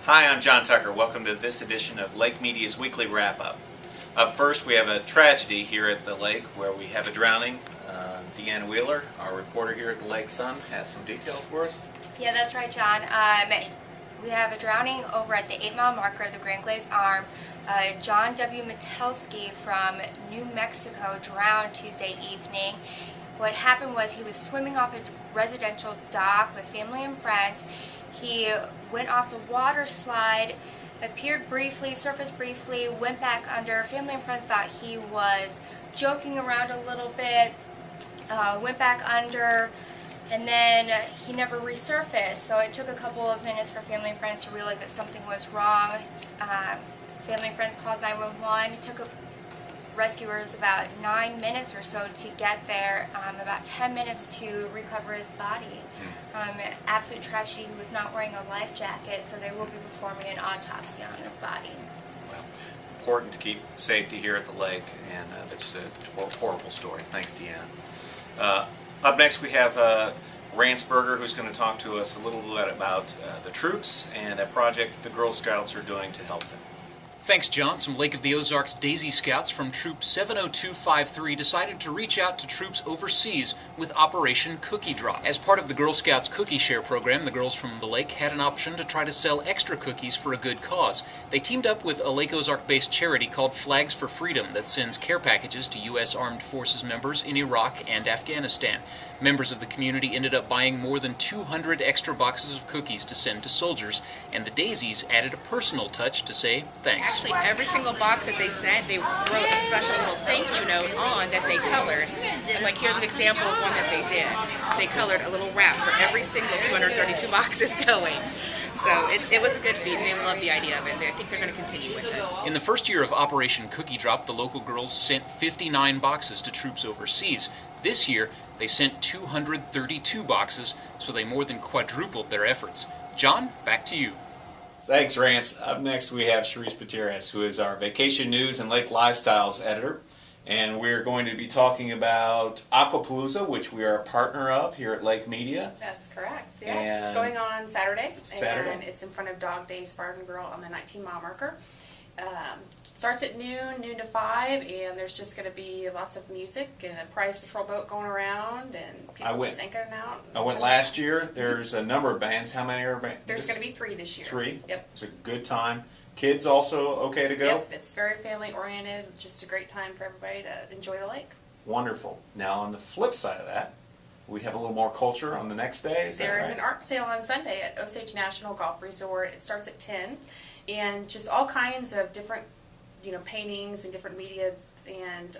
Hi, I'm John Tucker. Welcome to this edition of Lake Media's Weekly Wrap-Up. Up first, we have a tragedy here at the lake where we have a drowning. Deanna Wheeler, our reporter here at the Lake Sun, has some details for us. Yeah, that's right, John. We have a drowning over at the 8-mile marker of the Grand Glades Arm. John W. Metelsky from New Mexico drowned Tuesday evening. What happened was he was swimming off a residential dock with family and friends. He went off the water slide, appeared briefly, surfaced briefly, went back under. Family and friends thought he was joking around a little bit, went back under, and then he never resurfaced. So it took a couple of minutes for family and friends to realize that something was wrong. Family and friends called 911. It took rescuers about 9 minutes or so to get there, about 10 minutes to recover his body. Absolute tragedy. He was not wearing a life jacket, so they will be performing an autopsy on his body. Well, important to keep safety here at the lake, and it's a horrible story. Thanks, Deanna. Up next, we have Rance Burger, who's going to talk to us a little bit about the troops and a project that the Girl Scouts are doing to help them. Thanks, John. Some Lake of the Ozarks Daisy Scouts from Troop 70253 decided to reach out to troops overseas with Operation Cookie Drop. As part of the Girl Scouts Cookie Share program, the girls from the lake had an option to try to sell extra cookies for a good cause. They teamed up with a Lake Ozark-based charity called Flags for Freedom that sends care packages to U.S. Armed Forces members in Iraq and Afghanistan. Members of the community ended up buying more than 200 extra boxes of cookies to send to soldiers, and the Daisies added a personal touch to say thanks. Actually, every single box that they sent, they wrote a special little thank you note on that they colored. And like, here's an example of one that they did. They colored a little wrap for every single 232 boxes going. So it was a good feat, and they loved the idea of it. I think they're going to continue with it. In the first year of Operation Cookie Drop, the local girls sent 59 boxes to troops overseas. This year, they sent 232 boxes, so they more than quadrupled their efforts. John, back to you. Thanks, Rance. Up next, we have Charis Patires, who is our vacation news and lake lifestyles editor. And we're going to be talking about Aquapalooza, which we are a partner of here at Lake Media. That's correct, yes. And it's going on Saturday. And it's in front of Dog Days Bar and Grill on the 19-mile marker. Starts at noon to 5, and there's just going to be lots of music and a prize patrol boat going around, and people just anchoring out. I went last year. There's a number of bands. How many are bands? There's going to be 3 this year. 3? Yep. It's a good time. Kids also okay to go? Yep, it's very family-oriented. Just a great time for everybody to enjoy the lake. Wonderful. Now, on the flip side of that, we have a little more culture on the next day. There is an art sale on Sunday at Osage National Golf Resort. It starts at 10, and just all kinds of different, paintings and different media, and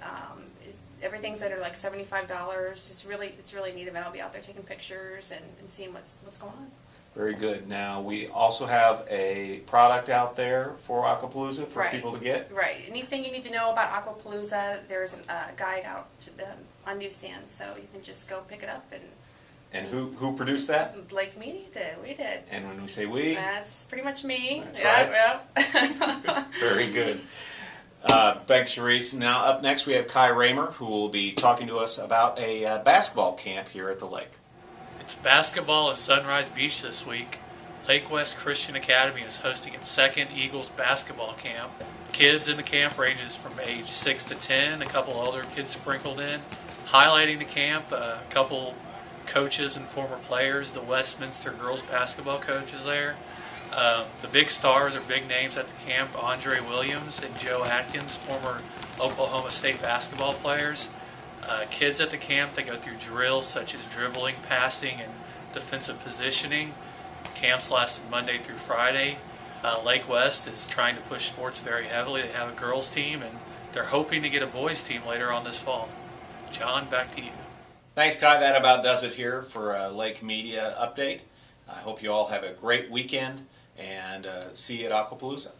everything's under like $75. It's really neat event. I'll be out there taking pictures and seeing what's going on. Very good. Now, we also have a product out there for Aquapalooza for people to get. Right. Anything you need to know about Aquapalooza, there's a guide out to them on newsstands, so you can just go pick it up. And who produced that? Lake Media did. We did. And when we say we? That's pretty much me. That's right. Yep. Very good. Thanks, Charis. Now, up next, we have Kai Raymer, who will be talking to us about a basketball camp here at the lake. It's basketball at Sunrise Beach this week. Lake West Christian Academy is hosting its second Eagles basketball camp. Kids in the camp ranges from age 6 to 10, a couple older kids sprinkled in. Highlighting the camp, a couple coaches and former players, the Westminster girls basketball coaches there. The big stars are big names at the camp, Andre Williams and Joe Atkins, former Oklahoma State basketball players. Kids at the camp, they go through drills such as dribbling, passing, and defensive positioning. Camps last Monday through Friday. Lake West is trying to push sports very heavily. They have a girls team, and they're hoping to get a boys team later on this fall. John, back to you. Thanks, Kai. That about does it here for a Lake Media update. I hope you all have a great weekend, and see you at Aquapalooza.